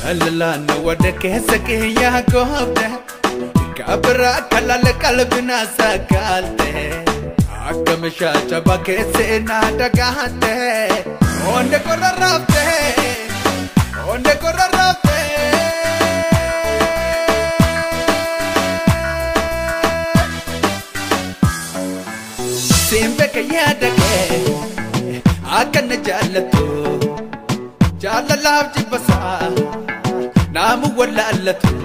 Allah no wada kesa ke ya kohde kabra kalal kalbina sakalte akamisha chaba kese na dagate onde korarafte simbe ke yada ke akan jalatu jalalav jibasa namu wallalatu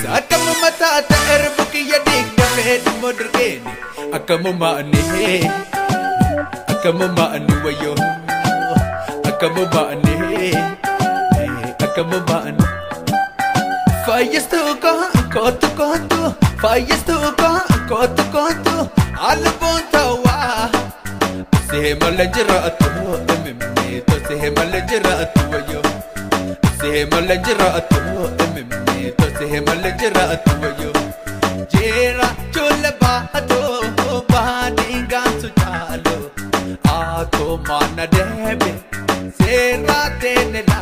sakamu mata ta'arbu ki yadik dafed modrgeni akamu maani wayo akamu maani fayastu ko kotu fayastu ko kotu albon tawa se malajratu mimmi to se malajratu wayo se malajratu mimmi to se malajratu wayo jera chulba to baninga sujalo aako mana debe sera denela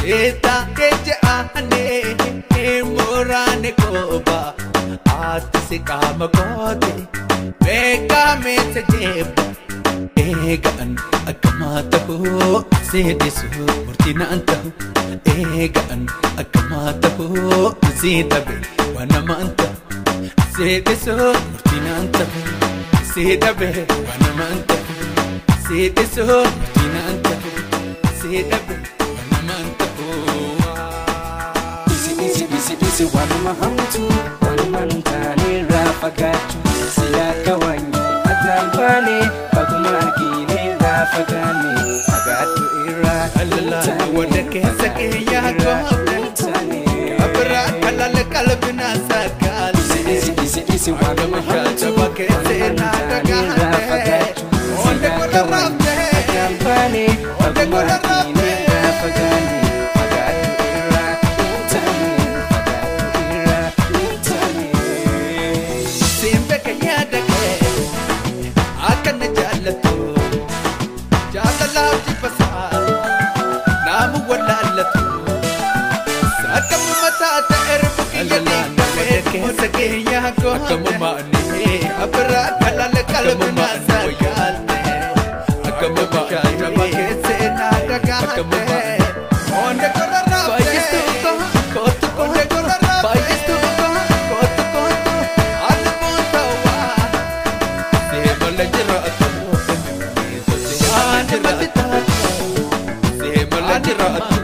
jeta ane morane koba at se kam kote beka me se jeba egaan akamata ho se disu murtina antahu egaan akamata ho se tabe wanamanta se disu murtina antahu se tabe wanamanta se disu murtina antahu se tabe wanamanta Bisi wanamahamtu wanamanta ni rafagatu sila kawanyi atambane bagumagi ni rafagani agatu ira Allah wada kesa ke ya kohde kabra kalal kalbina sakalte Bisi wanamahamtu chaba kese na dagate onde korarafte atambane bagumagi ni rafagani akamu maani abra kalal kalbina sakalte akamu chaba kese na dagate onde korarafte fayastu ko fayastu ko albon tawa se malajratu mimmi to se malajratu mimmi to se malajratu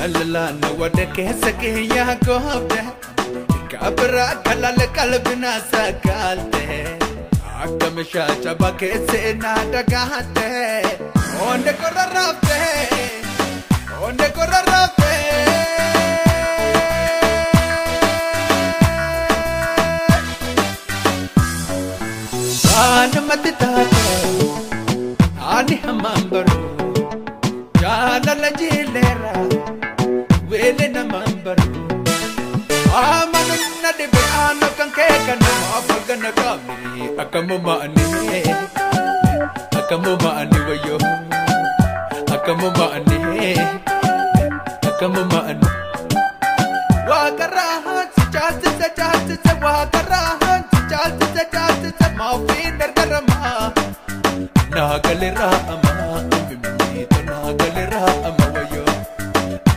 Allah no wada kesa ke ya kohde kabra kalal kalbina sakalte akamisha chaba kese na dagate onde korarafte an matita ani hamambaru jala Akamumani wayo Akamumani Wakarahan sa Wakarahan sa Maafin dardarama Nagalira ama Mimito nagalira ama wayo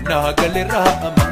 Nagalira ama